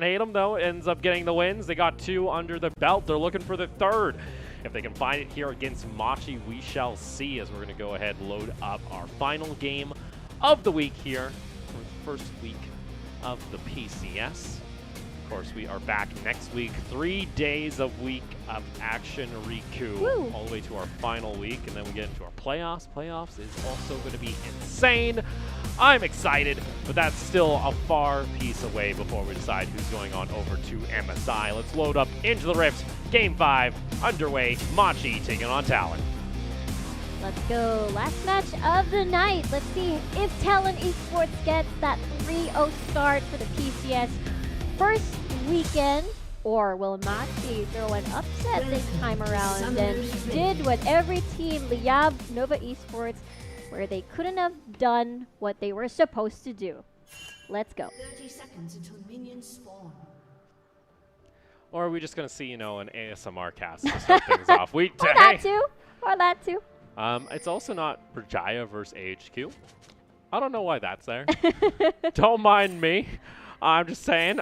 Tatum, though, ends up getting the wins. They got 2 under the belt. They're looking for the 3rd. If they can find it here against Machi, we shall see, as we're going to go ahead and load up our final game of the week here for the first week of the PCS. Of course, we are back next week. 3 days a week of action, Riku, Woo. all the way to our final week, and then we get into our playoffs. Playoffs is also going to be insane. I'm excited, but that's still a far piece away before we decide who's going on over to MSI. Let's load up into the Rift. Game 5 underway. Machi taking on Talon. Let's go. Last match of the night. Let's see if Talon Esports gets that 3-0 start for the PCS first weekend, or will Machi throw an upset this time around and did what every team, Liab, Nova Esports, where they couldn't have done what they were supposed to do. Let's go. 30 seconds until minions spawn. Or are we just going to see, you know, an ASMR cast to start things off? Or that too. Or that too. It's also not Berjaya versus AHQ. I don't know why that's there. Don't mind me. I'm just saying,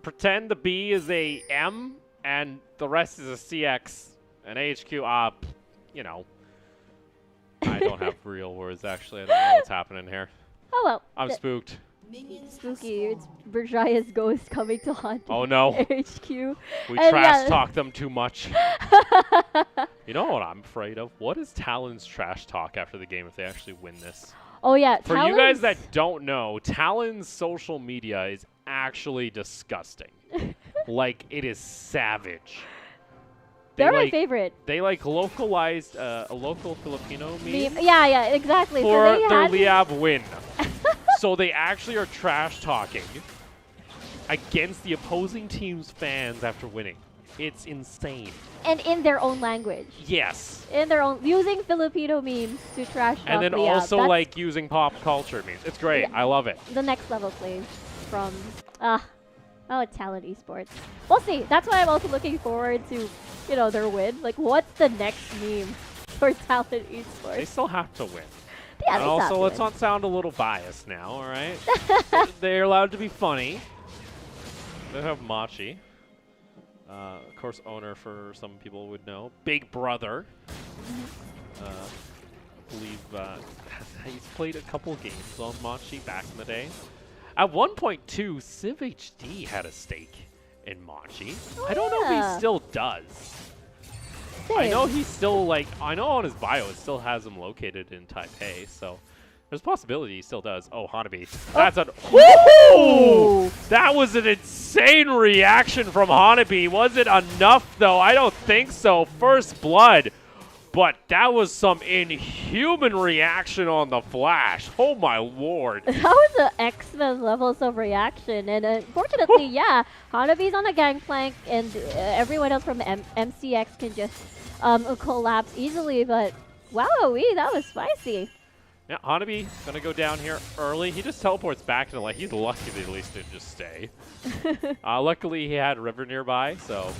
pretend the B is a M and the rest is a CX. And AHQ, you know. I don't have real words, actually. I don't know what's happening here. Oh well. I'm spooked. Spooky. It's Berjaya's ghost coming to haunt Oh no. HQ. We trash talk them too much. You know what I'm afraid of? What is Talon's trash talk after the game if they actually win this? Oh yeah. For you guys that don't know, Talon's social media is actually disgusting. Like, it is savage. They're my favorite. They localized a local Filipino meme. Yeah, exactly. For so their Liab win. So they actually are trash talking against the opposing team's fans after winning. It's insane. And in their own language. Yes. In their own, using Filipino memes to trash talk. And then Liab. also That's like using pop culture memes. It's great. Yeah. I love it. the next level plays from Talon Esports. We'll see. That's why I'm also looking forward to, you know, their win. Like, what's the next meme for Talon Esports? They still have to win. Yeah, And they also, have let's to win. not sound a little biased now, all right? They're allowed to be funny. They have Machi. Of course, owner, for some people would know. Big Brother. I believe he's played a couple games on Machi back in the day. At one point, too, Civ HD had a stake in Machi. Oh, I don't know if yeah. he still does. I know he's still, like, I know on his bio it still has him located in Taipei, so there's a possibility he still does. Oh, Hanabi. That's a... Woo! That was an insane reaction from Hanabi. Was it enough, though? I don't think so. First blood. But that was some inhuman reaction on the flash. Oh, my lord. That was an X-Men levels of reaction, and unfortunately, yeah, Hanabi's on a gangplank, and everyone else from MCX can just collapse easily, but wowee, that was spicy. Yeah, Hanabi gonna go down here early. He just teleports back into like he's lucky they at least didn't just stay. Luckily, he had River nearby, so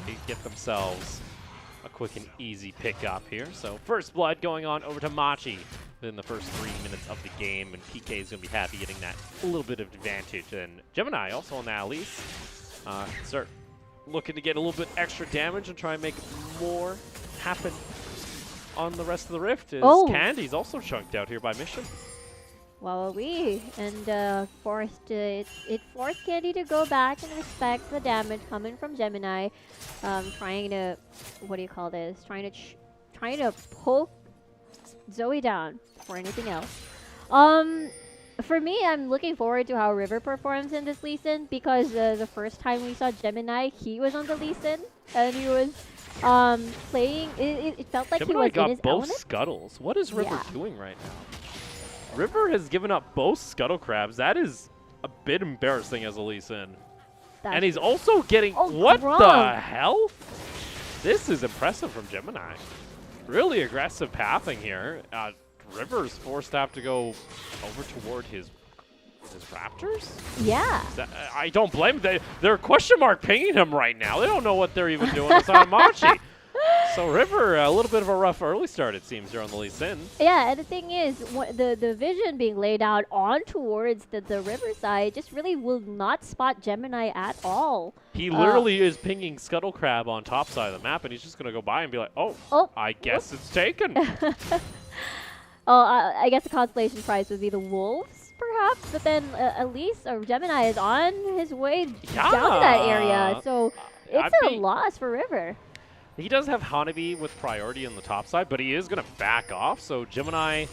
they get themselves a quick and easy pickup here. So first blood going on over to Machi in the first 3 minutes of the game, and PK is going to be happy getting that little bit of advantage. And Gemini also on that Elise start looking to get a little bit extra damage and try and make more happen on the rest of the Rift. Candy's also chunked out here by Mission. Wowee, and it forced Candy to go back and respect the damage coming from Gemini, trying to, what do you call this? Trying to poke Zoe down for anything else. For me, I'm looking forward to how River performs in this Lee Sin, because the first time we saw Gemini, he was on the Lee Sin, and he was playing. It felt like Gemini he was got in his both element. scuttles. What is River Yeah. doing right now? River has given up both scuttle crabs. That is a bit embarrassing as a Lee Sin. And he's also getting... what the hell? This is impressive from Gemini. Really aggressive pathing here. River's forced to have to go over toward his Raptors? Yeah. I don't blame them. They're question mark pinging him right now. They don't know what they're even doing inside Machi. So River, a little bit of a rough early start, it seems, here on the Lee Sin. Yeah, and the thing is, the vision being laid out on towards the riverside just really will not spot Gemini at all. He literally is pinging Scuttle Crab on top side of the map, and he's just going to go by and be like, oh, I guess it's taken. Oh, I guess the consolation prize would be the wolves, perhaps, but then at least Gemini is on his way down to that area, so it's a loss for River. He does have Hanabi with priority on the top side, but he is going to back off. So Gemini,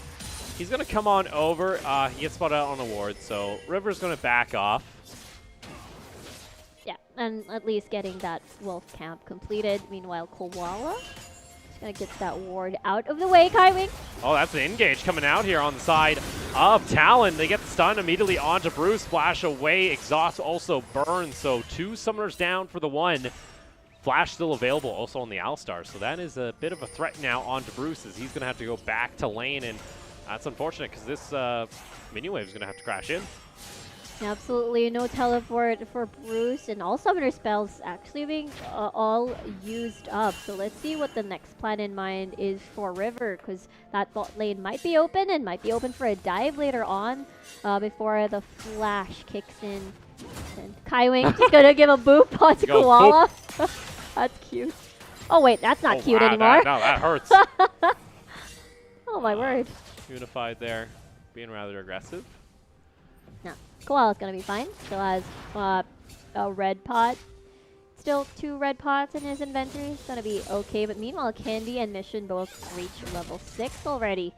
he's going to come on over. He gets spotted out on the ward, so River's going to back off. Yeah, and at least getting that wolf camp completed. Meanwhile, Koala is going to get that ward out of the way, Kaiwing. Oh, that's an engage coming out here on the side of Talon. They get the stun immediately onto Bruce. Flash away. Exhaust also burns. So 2 summoners down for the 1. Flash still available also on the Alistar, so that is a bit of a threat now onto Bruce as he's going to have to go back to lane, and that's unfortunate because this minion wave is going to have to crash in. Absolutely no teleport for Bruce, and all summoner spells actually being all used up. So let's see what the next plan in mind is for River, because that bot lane might be open and might be open for a dive later on before the flash kicks in. And Kaiwing just going to give a boop onto Koala. That's cute. Oh wait, that's not cute anymore. That hurts. Oh my word. Unified there, being rather aggressive. No, Koala's gonna be fine. Still has a red pot. Still 2 red pots in his inventory. It's gonna be okay. But meanwhile, Candy and Mission both reach level 6 already.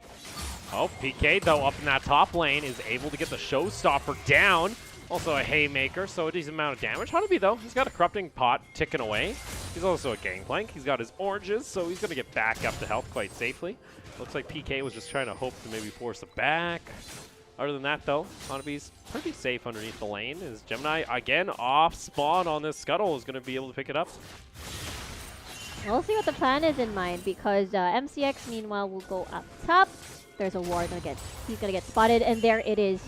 Oh, PK though up in that top lane is able to get the showstopper down. Also a haymaker, so a decent amount of damage. Hanabi though, he's got a corrupting pot ticking away. He's also a gangplank. He's got his oranges, so he's going to get back up to health quite safely. Looks like PK was just trying to hope to maybe force it back. Other than that though, Hanabi's pretty safe underneath the lane. Is Gemini again off spawn on this Scuttle is going to be able to pick it up. We'll see what the plan is in mind, because MCX meanwhile will go up top. There's a ward again. He's going to get spotted, and there it is.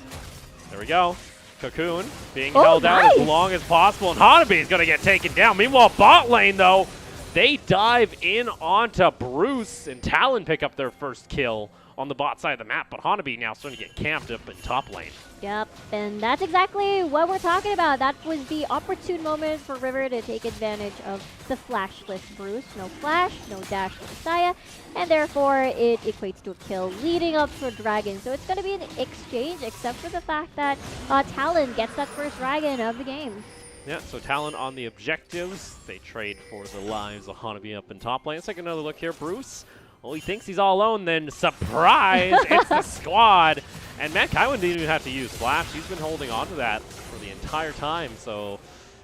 There we go. Cocoon being held out as long as possible, and Hanabi is going to get taken down. Meanwhile, bot lane, though, they dive in onto Bruce, and Talon pick up their first kill on the bot side of the map, but Hanabi now starting to get camped up in top lane. Yep, and that's exactly what we're talking about. That was the opportune moment for River to take advantage of the flashless Bruce. No flash, no dash for Messiah, and therefore it equates to a kill leading up to a dragon. So it's going to be an exchange, except for the fact that Talon gets that first dragon of the game. Yeah, so Talon on the objectives. They trade for the lives of Hanabi up in top lane. Let's take another look here. Bruce, well, he thinks he's all alone, then surprise, it's the squad. And Matt Kaiwin didn't even have to use Flash. He's been holding on to that for the entire time, so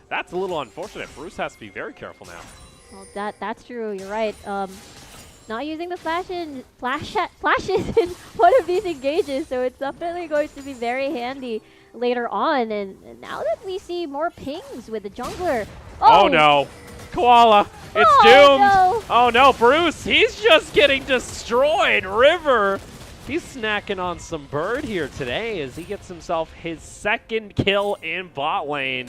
that's a little unfortunate. Bruce has to be very careful now. Well, that's true. You're right. Not using the flashes in one of these engages, so it's definitely going to be very handy later on. And now that we see more pings with the jungler. Oh no. Koala, it's doomed. No. Oh no, Bruce, he's just getting destroyed. River, he's snacking on some bird here today as he gets himself his 2nd kill in bot lane.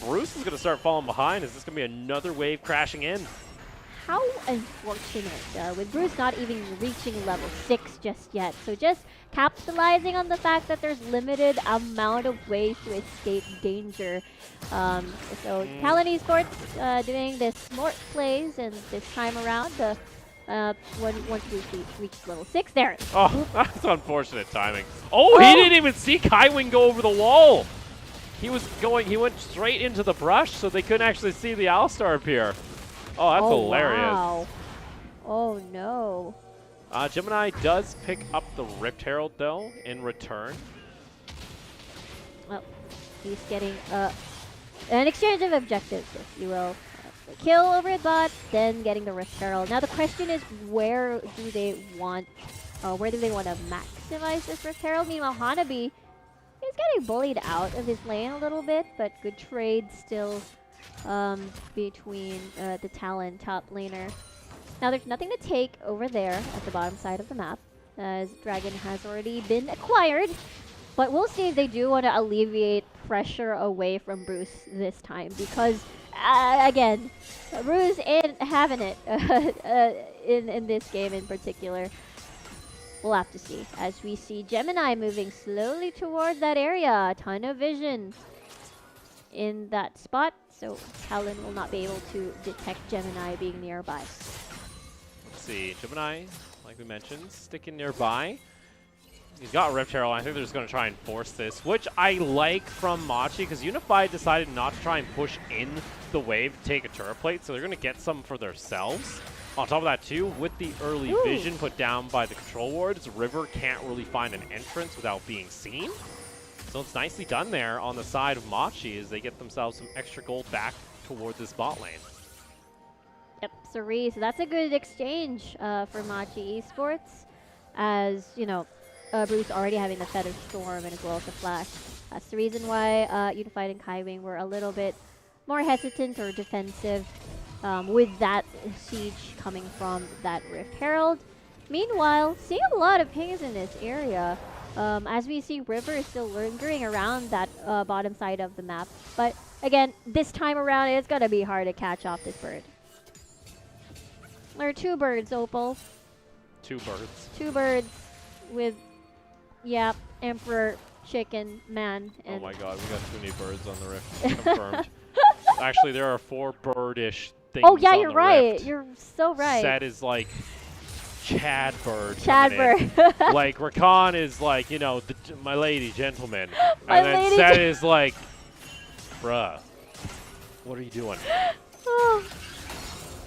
Bruce is going to start falling behind. Is this going to be another wave crashing in? How unfortunate, with Bruce not even reaching level 6 just yet. So just capitalizing on the fact that there's limited amount of ways to escape danger. So Talon Esports doing the smart plays, and this time around, once we reach level 6 there. Oh, that's unfortunate timing. Oh, he didn't even see Kaiwing go over the wall. He went straight into the brush, so they couldn't actually see the Alistar appear. Oh, that's hilarious. Wow. Oh, no. Gemini does pick up the Rift Herald, though, in return. Well, he's getting an exchange of objectives, if you will. The kill over at bot, then getting the Rift Herald. Now, the question is, where do they want to maximize this Rift Herald? Meanwhile, Hanabi is getting bullied out of his lane a little bit, but good trade still between the Talon top laner. Now there's nothing to take over there at the bottom side of the map, as Dragon has already been acquired, but we'll see if they do want to alleviate pressure away from Bruce this time because, again, Bruce ain't having it in this game in particular. We'll have to see as we see Gemini moving slowly towards that area. A ton of vision in that spot, so Talon will not be able to detect Gemini being nearby. Let's see. Gemini, like we mentioned, sticking nearby. He's got Rift Herald. I think they're just going to try and force this, which I like from Machi because Unified decided not to try and push in the wave to take a turret plate, so they're going to get some for themselves. On top of that, too, with the early vision put down by the control wards, River can't really find an entrance without being seen. So it's nicely done there on the side of Machi as they get themselves some extra gold back toward this bot lane. Yep, Cerise. So that's a good exchange for Machi Esports, as you know, Bruce already having the Feather Storm and as well as the Flash. That's the reason why Unified and Kaiwing were a little bit more hesitant or defensive with that siege coming from that Rift Herald. Meanwhile, seeing a lot of pings in this area. As we see, River is still lingering around that bottom side of the map. But again, this time around, it's going to be hard to catch off this bird. There are two birds, Opal. Two birds. Two birds with, yeah, Emperor, Chicken, Man. Oh And my god, we got too many birds on the Rift. Confirmed. Actually, there are 4 birdish things oh, yeah, on you're the right. Rift. You're so right. Set is like Chad bird. Chad coming bird. in. Like Rakan is like, you know, my lady, gentleman. My And then lady Set is like, bruh, what are you doing?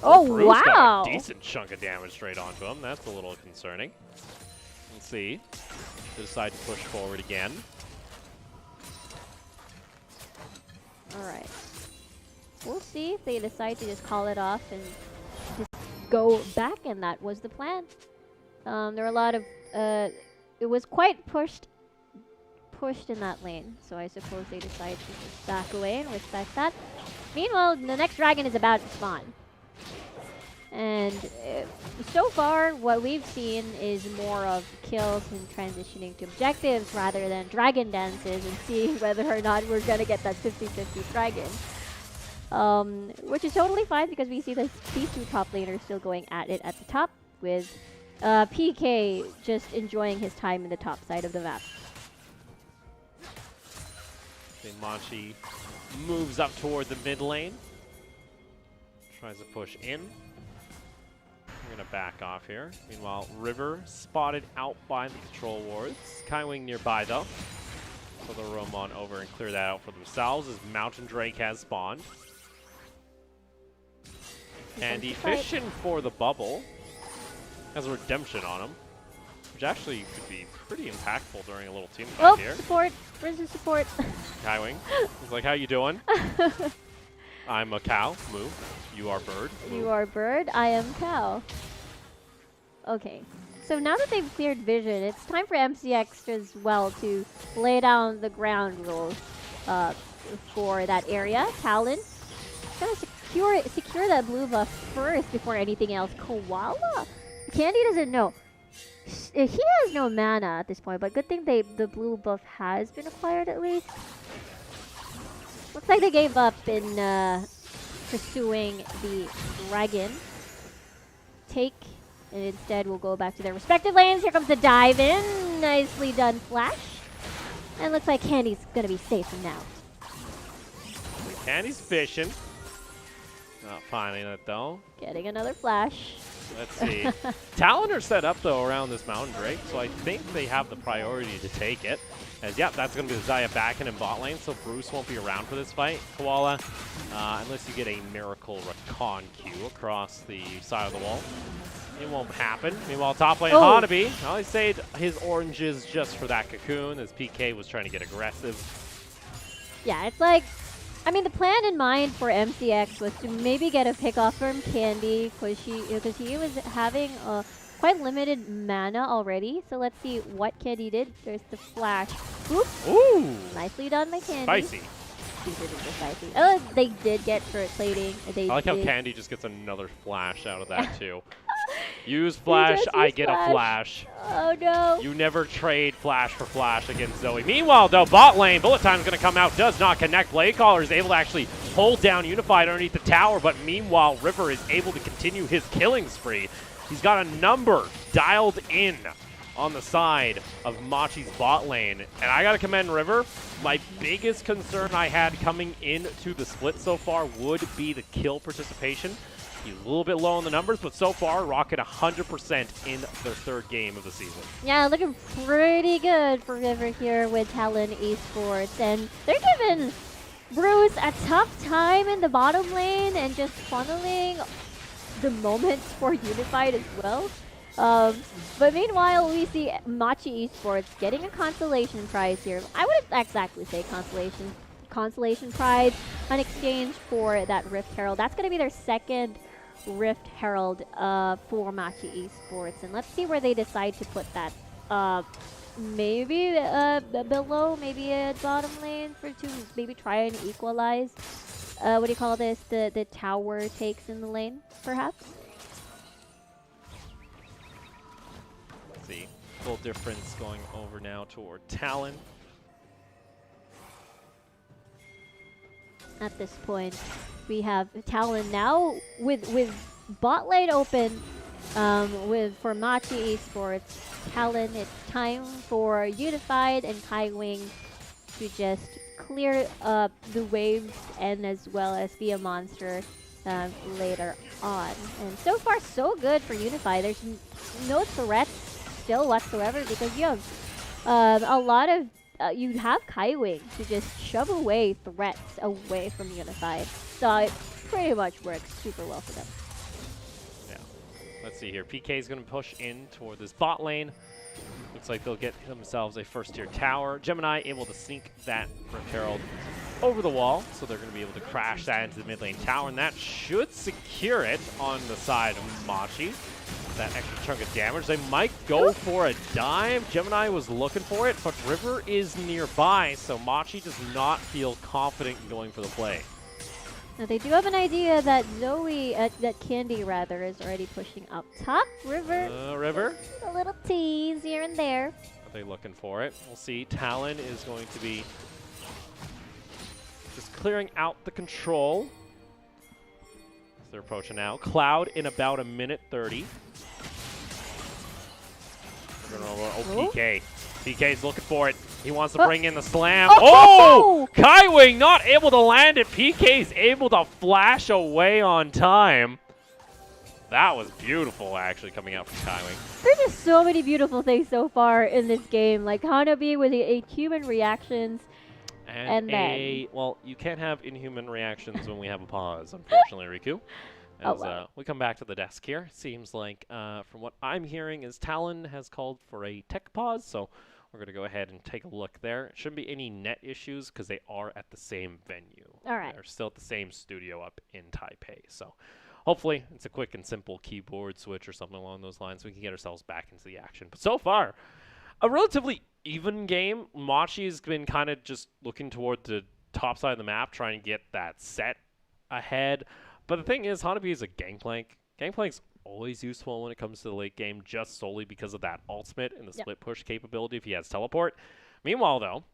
Oh, Bruce wow. got a decent chunk of damage straight onto him. That's a little concerning. Let's see. They decide to push forward again. All right. We'll see if they decide to just call it off and just go back, and that was the plan. There were a lot of, it was quite pushed in that lane, so I suppose they decided to just back away and respect that. Meanwhile, the next dragon is about to spawn. And so far, what we've seen is more of kills and transitioning to objectives rather than dragon dances and seeing whether or not we're going to get that 50-50 dragon. Which is totally fine because we see these two top laners still going at it at the top with PK just enjoying his time in the top side of the map. Machi moves up toward the mid lane. Tries to push in. We're going to back off here. Meanwhile, River spotted out by the control wards. Kaiwing nearby, though. So they'll roam on over and clear that out for themselves as Mountain Drake has spawned. And he fishing for the bubble. Has a redemption on him. Which actually could be pretty impactful during a little team fight here. Support! Where's the support? Kaiwing. He's like, how you doing? I'm a cow. Move. You are bird. Move. You are bird. I am cow. Okay. So now that they've cleared vision, it's time for MCX as well to lay down the ground rules for that area. Talon gonna secure that blue buff first before anything else. Koala? Candy doesn't know. He has no mana at this point, but good thing the blue buff has been acquired at least. Looks like they gave up in pursuing the dragon take, and instead we'll go back to their respective lanes. Here comes the dive in. Nicely done flash. And looks like Candy's gonna be safe from now. Candy's fishing. Not finding it though. Getting another flash. Let's see. Talon are set up though around this Mountain Drake, so I think they have the priority to take it. As yep, that's going to be the Zaya back in bot lane, so Bruce won't be around for this fight. Koala, unless you get a miracle Rakan Q across the side of the wall, it won't happen. Meanwhile, top lane Hanabi, well, he saved his oranges just for that cocoon as PK was trying to get aggressive. Yeah, it's like, I mean, the plan in mind for MCX was to maybe get a pick off from Candy because he was having quite limited mana already. So let's see what Candy did. There's the flash. Oop. Ooh! Nicely done by Candy. Spicy. Spicy. Oh, they did get turret plating. I like how Candy just gets another flash out of that too. Use flash, just I used get a flash. Oh no. You never trade flash for flash against Zoe. Meanwhile, though, bot lane, bullet time's going to come out, does not connect. Bladecrawler is able to actually hold down Unified underneath the tower, but meanwhile, River is able to continue his killing spree. He's got a number dialed in on the side of Machi's bot lane. And I got to commend River. My biggest concern I had coming into the split so far would be the kill participation. He's a little bit low on the numbers, but so far, Rocket 100% in their third game of the season. Yeah, looking pretty good for River here with Talon Esports. And they're giving Bruce a tough time in the bottom lane and just funneling the moments for Unified as well. But meanwhile, we see Machi Esports getting a consolation prize here. I wouldn't exactly say consolation prize in exchange for that Rift Herald. That's going to be their second Rift Herald for Machi Esports. And let's see where they decide to put that. Maybe below, maybe at bottom lane to maybe try and equalize. What do you call this? The tower takes in the lane, perhaps? Let's see. Full difference going over now toward Talon. At this point, we have Talon now with bot lane open for Machi Esports. Talon, it's time for Unified and Kaiwing to just clear up the waves and as well as be a monster later on. And so far, so good for Unified. There's no threats still whatsoever because you have a lot of you have Kaiwing to just shove away threats away from Unified. So it pretty much works super well for them. Yeah. Let's see here. PK is going to push in toward this bot lane. Looks like they'll get themselves a first-tier tower. Gemini able to sneak that Rift Herald over the wall, so they're going to be able to crash that into the mid lane tower, and that should secure it on the side of Machi. That extra chunk of damage. They might go for a dive. Gemini was looking for it, but River is nearby, so Machi does not feel confident in going for the play. Now they do have an idea that that Candy rather, is already pushing up top. River. River. A little tease here and there. Are they looking for it? We'll see. Talon is going to be just clearing out the control. They're approaching now. Cloud in about a minute 30. Oh, PK. PK's looking for it. He wants to bring in the slam. Oh! Kaiwing not able to land it. PK's able to flash away on time. That was beautiful, actually, coming out from Kaiwing. There's just so many beautiful things so far in this game. Like Hanabi with a human reactions. And then... well, you can't have inhuman reactions when we have a pause, unfortunately, Riku. As we come back to the desk here, it seems like, from what I'm hearing, is Talon has called for a tech pause, so we're going to go ahead and take a look there. It shouldn't be any net issues because they are at the same venue. All right. They're still at the same studio up in Taipei, so hopefully it's a quick and simple keyboard switch or something along those lines. We can get ourselves back into the action. But so far, a relatively even game. Machi's been kind of just looking toward the top side of the map, trying to get that set ahead. But the thing is, Hanabi is a gangplank. Gangplank's always useful when it comes to the late game, just solely because of that ultimate and the split push capability if he has teleport. Meanwhile, though,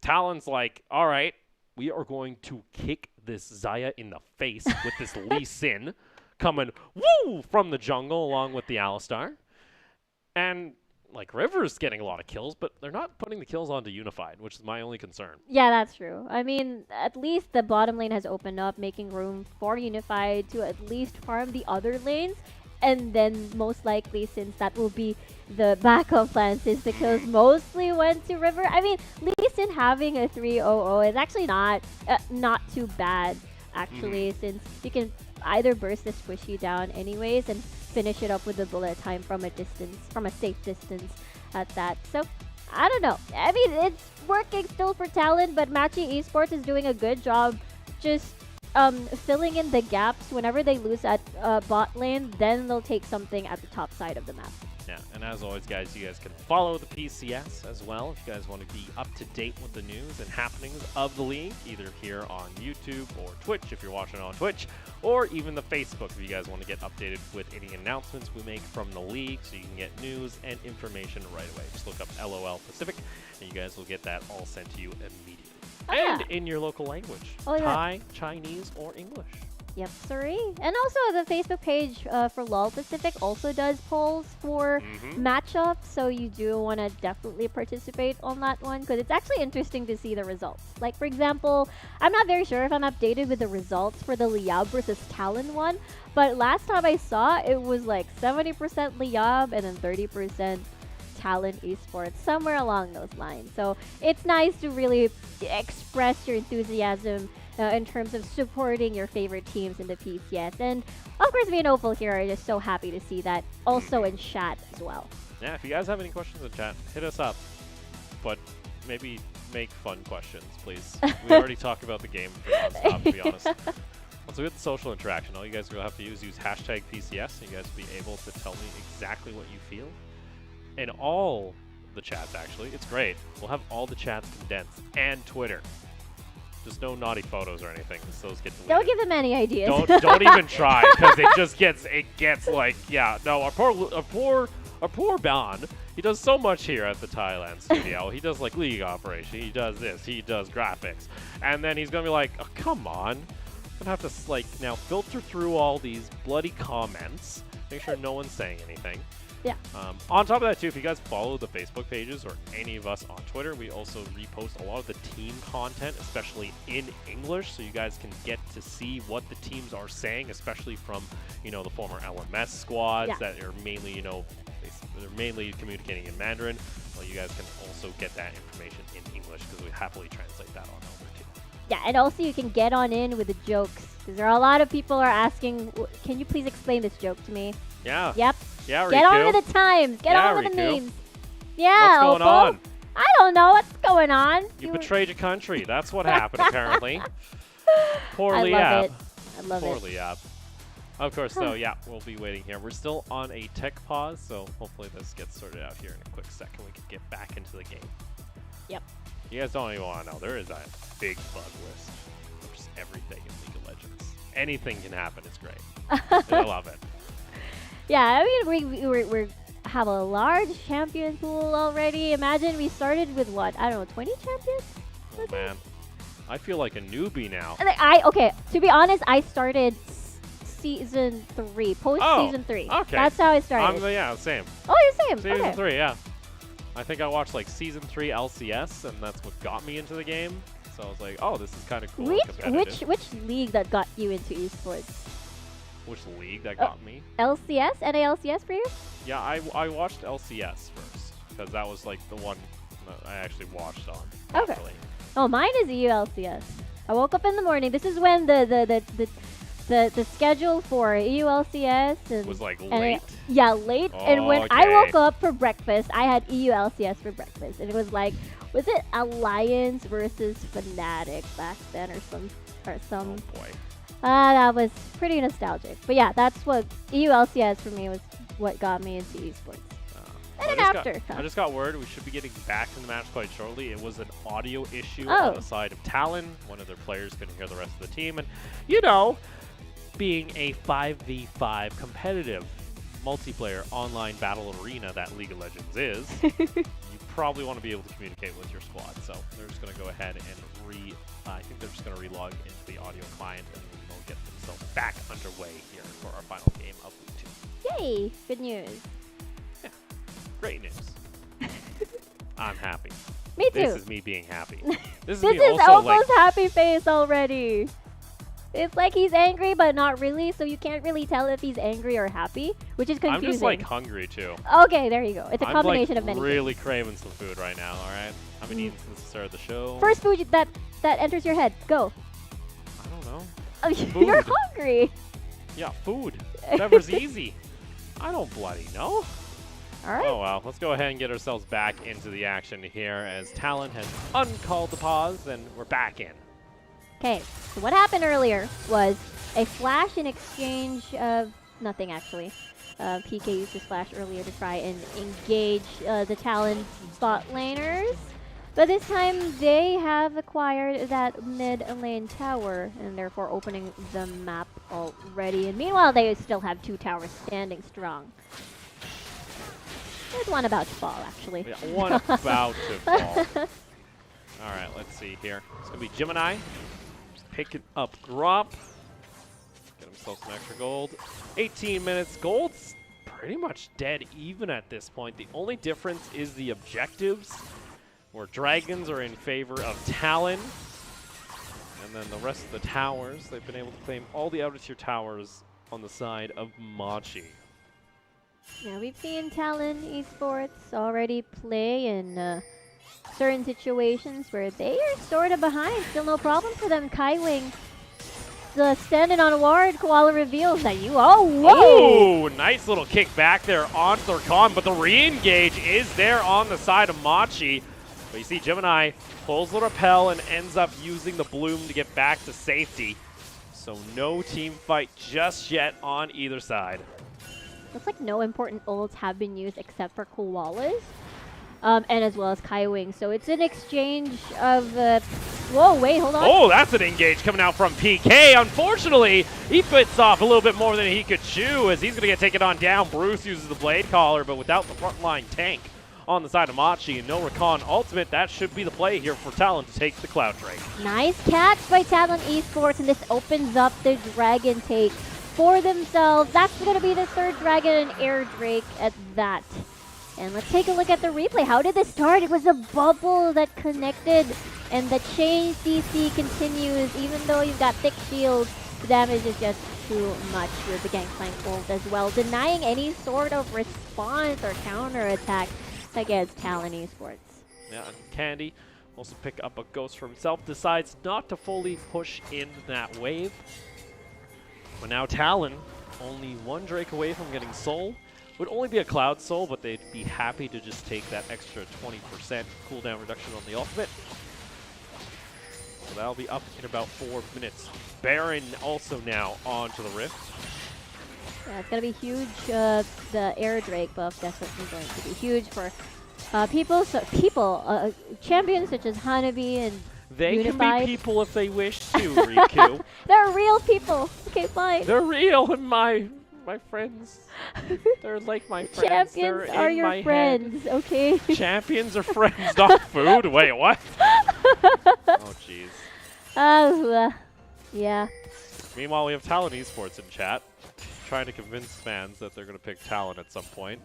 Talon's like, all right, we are going to kick this Xayah in the face with this Lee Sin coming from the jungle along with the Alistar. And like River's getting a lot of kills, but they're not putting the kills onto Unified, which is my only concern. Yeah, that's true. I mean, at least the bottom lane has opened up, making room for Unified to at least farm the other lanes. And then most likely, since that will be the backup plan, since the kills mostly went to River. I mean, Lee Sin having a 3-0-0 is actually not too bad, actually, since you can either burst the squishy down anyways and finish it up with the bullet time from a distance, from a safe distance at that. So, I don't know. I mean, it's working still for Talon, but Machi Esports is doing a good job just filling in the gaps whenever they lose at bot lane. Then they'll take something at the top side of the map. Yeah, and as always, guys, you guys can follow the PCS as well if you guys want to be up to date with the news and happenings of the league, either here on YouTube or Twitch if you're watching on Twitch, or even the Facebook if you guys want to get updated with any announcements we make from the league so you can get news and information right away. Just look up LOL Pacific, and you guys will get that all sent to you immediately. Oh, and yeah. in your local language, Oh, yeah. Thai, Chinese, or English. Yep, sorry. And also the Facebook page for LOL Pacific also does polls for matchups, so you do want to definitely participate on that one because it's actually interesting to see the results. Like, for example, I'm not very sure if I'm updated with the results for the Liab versus Talon one, but last time I saw it was like 70% Liab and then 30% Talon Esports, somewhere along those lines. So it's nice to really express your enthusiasm in terms of supporting your favorite teams in the PCS. And of course, me and Opal here are just so happy to see that also in chat as well. Yeah, if you guys have any questions in chat, hit us up. But maybe make fun questions, please. We already talked about the game for nonstop, to be honest. Once we get the social interaction, all you guys will have to use hashtag PCS, and you guys will be able to tell me exactly what you feel. In all the chats, actually. It's great. We'll have all the chats condensed, and Twitter. Just no naughty photos or anything, 'cause those get deleted. Don't give them any ideas. Don't even try, because it gets like, yeah, no, our poor Ban, he does so much here at the Thailand studio. He does like league operation, he does this, he does graphics, and then he's gonna be like, oh, come on, I'm gonna have to like now filter through all these bloody comments, make sure no one's saying anything. Yeah. On top of that, too, if you guys follow the Facebook pages or any of us on Twitter, we also repost a lot of the team content, especially in English, so you guys can get to see what the teams are saying, especially from, you know, the former LMS squads that are mainly, you know, they're mainly communicating in Mandarin. Well, you guys can also get that information in English because we happily translate that on over too. Yeah, and also you can get on in with the jokes because there are a lot of people are asking, can you please explain this joke to me? Yeah. Yep. Yeah, Riku. Get on with the times. Get on with the Riku. memes. Yeah, What's going Opal? on? I don't know what's going on. You betrayed your country. That's what happened, apparently. Poor I Liab. love it. I love Poor it. Liab. Of course, though, yeah, we'll be waiting here. We're still on a tech pause, so hopefully this gets sorted out here in a quick second. We can get back into the game. Yep. You guys don't even want to know. There is a big bug list of just everything in League of Legends. Anything can happen. It's great. I love it. Yeah, I mean, we have a large champion pool already. Imagine we started with what? I don't know, 20 champions? Oh, man. I feel like a newbie now. And okay, to be honest, I started season 3, post-season 3. Okay. That's how I started. Yeah, same. Oh, you're same. Season Okay. 3, yeah. I think I watched like season 3 LCS, and that's what got me into the game. So I was like, oh, this is kind of cool. and competitive. Which league that got you into esports? Which league that got me? LCS? NALCS for you? Yeah, I watched LCS first, because that was like the one that I actually watched on. Okay. properly. Oh, mine is EU LCS. I woke up in the morning. This is when the schedule for EU LCS and Was like and late. yeah, late. And when I Okay. woke up for breakfast, I had EU LCS for breakfast, and it was like, was it Alliance versus Fnatic back then, or some? Oh boy. That was pretty nostalgic. But yeah, that's what EU LCS for me was what got me into esports. And then after. I just got word we should be getting back in the match quite shortly. It was an audio issue Oh. on the side of Talon. One of their players couldn't hear the rest of the team. And, you know, being a 5v5 competitive multiplayer online battle arena that League of Legends is, you probably want to be able to communicate with your squad. So they're just going to go ahead and I think they're just going to relog into the audio client and they'll get themselves back underway here for our final game of Week 2. Yay! Good news. Great news. I'm happy. Me too. This is me being happy. This is This me is also like almost happy face already. It's like he's angry, but not really, so you can't really tell if he's angry or happy, which is confusing. I'm just like hungry too. Okay, there you go. It's a combination I'm of many really things. craving some food right now. All right, I've been eating since the start of the show. First food that enters your head. Go. I don't know. Oh, you're Food. hungry. Yeah, food. Whatever's easy. I don't bloody know. All right. Oh well, let's go ahead and get ourselves back into the action here as Talon has uncalled the pause and we're back in. Okay, so what happened earlier was a flash in exchange of nothing actually. PK used his flash earlier to try and engage the Talon bot laners. But this time they have acquired that mid lane tower and therefore opening the map already. And meanwhile, they still have 2 towers standing strong. There's one about to fall, actually. Yeah, one about to fall. All right, let's see here. It's going to be Gemini picking up Grop. Get himself some extra gold. 18 minutes. Gold's pretty much dead even at this point. The only difference is the objectives, where dragons are in favor of Talon. And then the rest of the towers, they've been able to claim all the outer tier towers on the side of Machi. Yeah, we've seen Talon Esports already play in certain situations where they are sort of behind. Still no problem for them. Kaiwing standing on a ward. Koala reveals that you. Oh, whoa! Oh, nice little kick back there onto their con, but the re-engage is there on the side of Machi. But you see Gemini pulls the repel and ends up using the bloom to get back to safety. So no team fight just yet on either side. Looks like no important ults have been used except for Koalas. And as well as Kaiwing. So it's an exchange of... whoa, wait, hold on. Oh, that's an engage coming out from PK. Unfortunately, he bits off a little bit more than he could chew as he's going to get taken on down. Bruce uses the Blade Collar, but without the frontline tank on the side of Machi and no Recon ultimate, that should be the play here for Talon to take the Cloud Drake. Nice catch by Talon Esports, and this opens up the Dragon take for themselves. That's going to be the 3rd Dragon and Air Drake at that. And let's take a look at the replay. How did this start? It was a bubble that connected, and the chain CC continues. Even though you've got thick shields, the damage is just too much with the Gangplank ult as well, denying any sort of response or counter attack against Talon Esports. Yeah, and Candy also pick up a ghost for himself, decides not to fully push in that wave. But now Talon, only 1 Drake away from getting Soul. Would only be a Cloud Soul, but they'd be happy to just take that extra 20% cooldown reduction on the ultimate. So that'll be up in about 4 minutes. Baron also now onto the Rift. Yeah, it's going to be huge. The Air Drake buff definitely going to be huge for champions such as Hanabi and They Unified. can be people if they wish to, Riku. They're real people. Okay, fine. They're real, and my friends. They're like my friends. Champions They're are in your my friends, okay? Head. Champions are friends, not food. Wait, what? Oh, jeez. Yeah. Meanwhile, we have Talon Esports in chat, trying to convince fans that they're going to pick Talon at some point.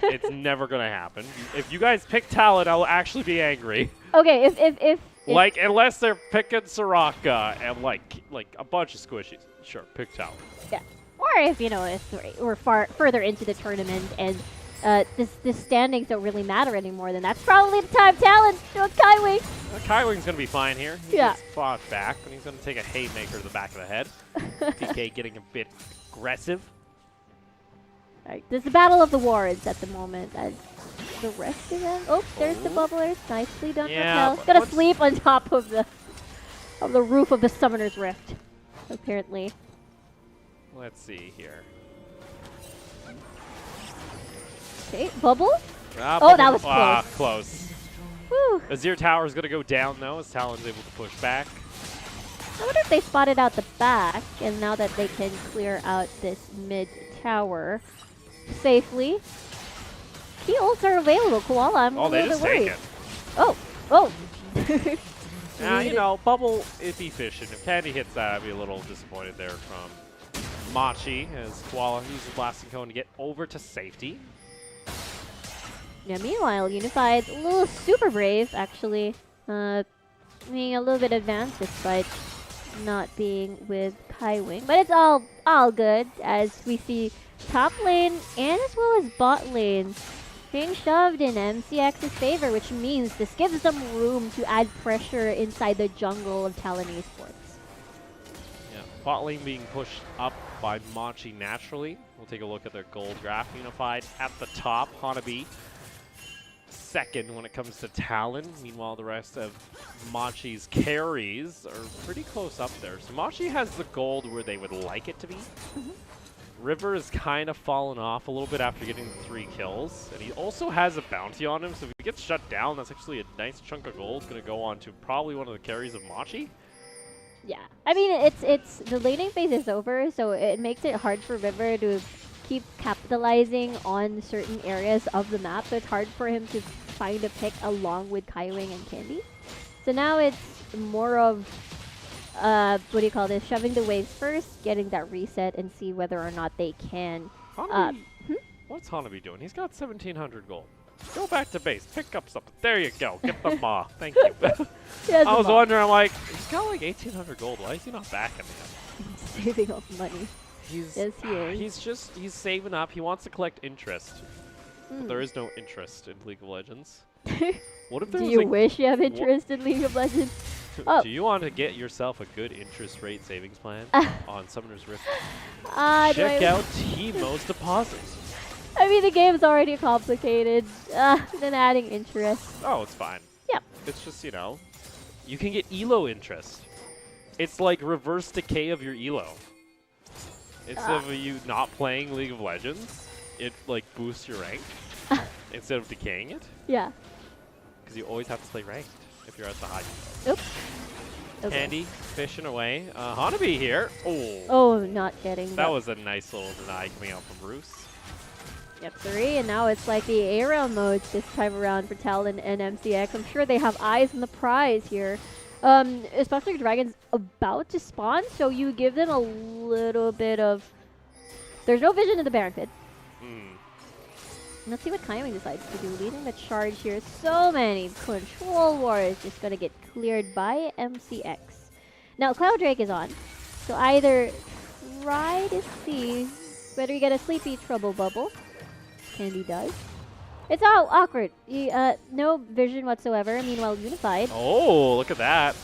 It's never going to happen. If you guys pick Talon, I'll actually be angry. Okay, if Like, unless they're picking Soraka and like a bunch of squishies. Sure, pick Talon. yeah. Or if, you know, if we're further into the tournament and the standings don't really matter anymore, then that's probably the time Talon shows Kaiwing. Kaiwing's going to be fine here. He Yeah. gets fought back, but he's going to take a haymaker to the back of the head. PK getting a bit aggressive. Right, there's the battle of the wards at the moment as the rest of them. Oh, there's the bubblers. Nicely done, Yeah, Raquel. Gonna once- sleep on top of the roof of the Summoner's Rift, apparently. Let's see here. Okay, bubble. Oh, that was close. Whew. Azir Tower is going to go down, though, as Talon's able to push back. I wonder if they spotted out the back, and now that they can clear out this mid tower safely. Key ults are available, Koala. I'm a Oh, they little just bit take worried. it. Oh. Yeah, you know, Bubble, it'd be efficient. If Candy hits that, I'd be a little disappointed there from Machi, as Koala uses Blasting Cone to get over to safety. Yeah, meanwhile, Unified's a little super brave, actually. Being a little bit advanced despite not being with Kaiwing. But it's all good, as we see top lane and as well as bot lane being shoved in MCX's favor, which means this gives them room to add pressure inside the jungle of Talon Esports. Yeah, bot lane being pushed up by Machi naturally. We'll take a look at their gold graph. Unified at the top, Hanabi second when it comes to Talon. Meanwhile, the rest of Machi's carries are pretty close up there. So Machi has the gold where they would like it to be. River has kind of fallen off a little bit after getting the 3 kills, and he also has a bounty on him, so if he gets shut down, that's actually a nice chunk of gold going to go on to probably one of the carries of Machi. Yeah, I mean, it's the laning phase is over, so it makes it hard for River to keep capitalizing on certain areas of the map, so it's hard for him to find a pick along with Kaiwing and Candy. So now it's more of what do you call this? Shoving the waves first, getting that reset, and see whether or not they can. Hanabi, what's Hanabi doing? He's got 1,700 gold. Go back to base, pick up something. There you go. Get the maw. Thank you. I was wondering, I'm like, he's got like 1,800 gold. Why is he not backing me? He's saving up money. Yes, he is. He's saving up. He wants to collect interest. But there is no interest in League of Legends. What if there Do was you like, wish you have interest in League of Legends? Oh. Do you want to get yourself a good interest rate savings plan on Summoner's Rift? Check out Teemo's deposits. I mean, the game's already complicated. Then adding interest. Oh, it's fine. Yeah. It's just, you know, you can get ELO interest. It's like reverse decay of your ELO. Instead of you not playing League of Legends, it like boosts your rank instead of decaying it. Yeah. Because you always have to play ranked if you're at the high ELO. Oops. Okay. Candy fishing away. Hanabi here. Oh. Oh, not getting That was a nice little deny coming out from Roos. Yep, 3, and now it's like the A-round modes this time around for Talon and MCX. I'm sure they have eyes on the prize here. Especially Dragon's about to spawn, so you give them a little bit of... There's no vision in the Baron pit. Let's see what Kaiwing decides to do. Leading the charge here. So many control wars just gonna get cleared by MCX. Now, Cloud Drake is on, so either try to see whether you get a sleepy trouble bubble. Candy does. It's all awkward. No vision whatsoever. Meanwhile, Unified. Oh, look at that.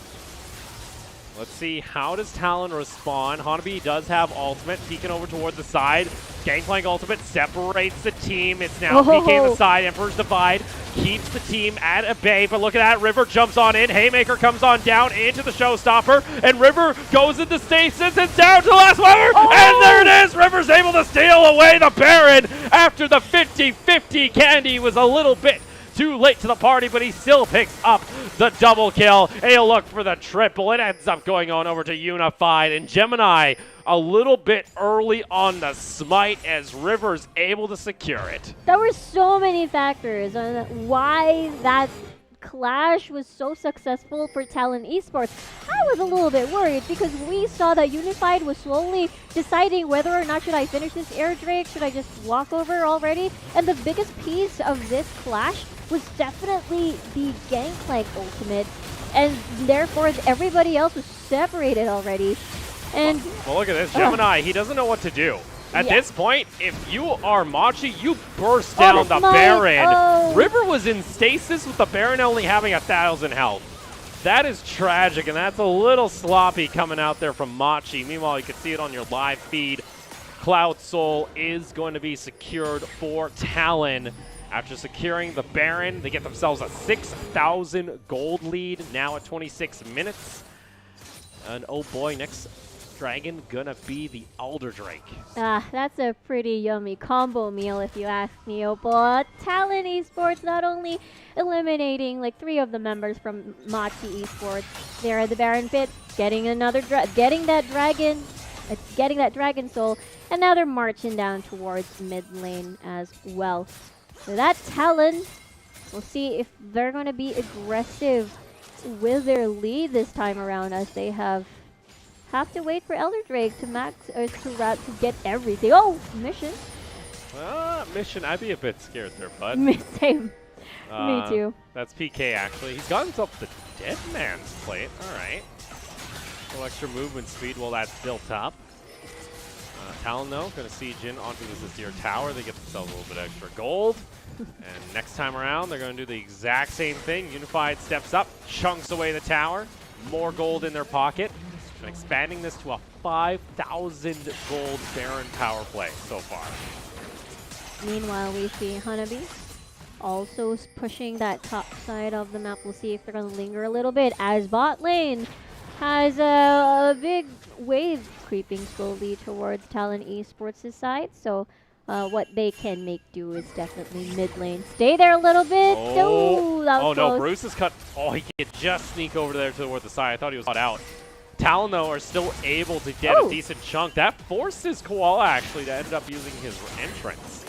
Let's see, how does Talon respond? Hanabi does have ultimate, peeking over toward the side. Gangplank ultimate separates the team. It's now peeking the side. Emperor's Divide keeps the team at a bay, but look at that. River jumps on in. Haymaker comes on down into the showstopper, and River goes into stasis and down to the last wire, and there it is! River's able to steal away the Baron after the 50-50. Candy was a little bit too late to the party, but he still picks up the double kill. And he'll look for the triple. It ends up going on over to Unified. And Gemini a little bit early on the smite as River's able to secure it. There were so many factors on why that clash was so successful for Talon Esports. I was a little bit worried because we saw that Unified was slowly deciding whether or not should I finish this air drake, should I just walk over already? And the biggest piece of this clash was definitely the Gangplank ultimate, and therefore everybody else was separated already. And well, look at this, Gemini, he doesn't know what to do. At this point, if you are Machi, you burst down the Baron. River was in stasis with the Baron only having 1,000 health. That is tragic, and that's a little sloppy coming out there from Machi. Meanwhile, you can see it on your live feed. Cloud Soul is going to be secured for Talon. After securing the Baron, they get themselves a 6,000 gold lead, now at 26 minutes. And oh boy, next dragon gonna be the Elder Drake. That's a pretty yummy combo meal if you ask me, oh boy. Talon Esports not only eliminating like 3 of the members from Machi Esports, they're at the Baron pit, getting another getting that dragon soul, and now they're marching down towards mid lane as well. So that's Talon. We'll see if they're going to be aggressive with their lead this time around, as they have to wait for Elder Drake to max or to get everything. Oh, mission. Mission. I'd be a bit scared there, bud. Same. Me too. That's PK actually. He's got himself the Dead Man's Plate. All right. A little extra movement speed while that's built up. Talon, though, going to siege in onto this Azir tower. They get themselves a little bit extra gold. And next time around, they're going to do the exact same thing. Unified steps up, chunks away the tower. More gold in their pocket. And expanding this to a 5,000 gold Baron power play so far. Meanwhile, we see Hanabi also pushing that top side of the map. We'll see if they're going to linger a little bit as bot lane has a big wave creeping slowly towards Talon Esports' side. So what they can make do is definitely mid lane. Stay there a little bit. Oh, No, that was oh no, close. Bruce is cut. Oh, he could just sneak over there toward the side. I thought he was caught out. Talon, though, are still able to get a decent chunk. That forces Koala, actually, to end up using his entrance.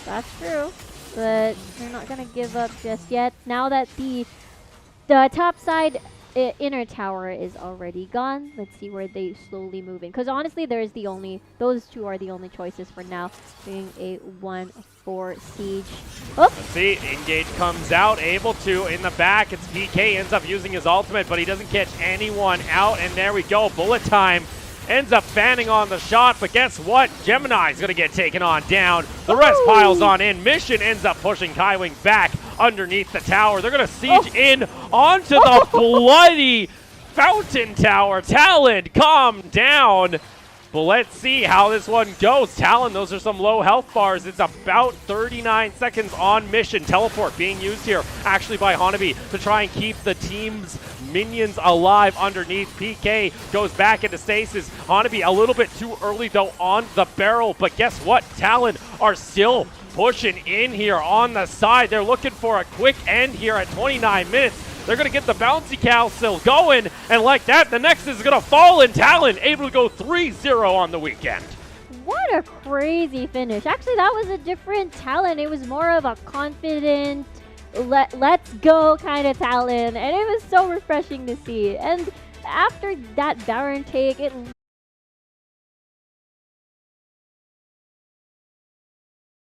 That's true, but they're not gonna give up just yet. Now that the top side inner tower is already gone, let's see where they slowly move in. Because honestly, those two are the only choices for now. Doing a 1-4 siege. Oh, Let's see, Engage comes out, able to in the back. It's PK, ends up using his ultimate, but he doesn't catch anyone out. And there we go, bullet time. Ends up fanning on the shot, but guess what? Gemini's gonna get taken on down. The rest piles on in. Mission ends up pushing Kaiwing back underneath the tower. They're gonna siege in onto the bloody fountain tower. Talon, calm down. But let's see how this one goes. Talon, those are some low health bars. It's about 39 seconds on mission. Teleport being used here actually by Hanabi to try and keep the team's minions alive underneath. PK goes back into stasis. Hanabi a little bit too early though on the barrel, but guess what? Talon are still pushing in here on the side. They're looking for a quick end here at 29 minutes. They're going to get the bouncy cow still going, and like that, the Nexus is going to fall, and Talon able to go 3-0 on the weekend. what a crazy finish. Actually, that was a different Talon. It was more of a confident, let's go kind of Talon, and it was so refreshing to see. And after that Baron take, it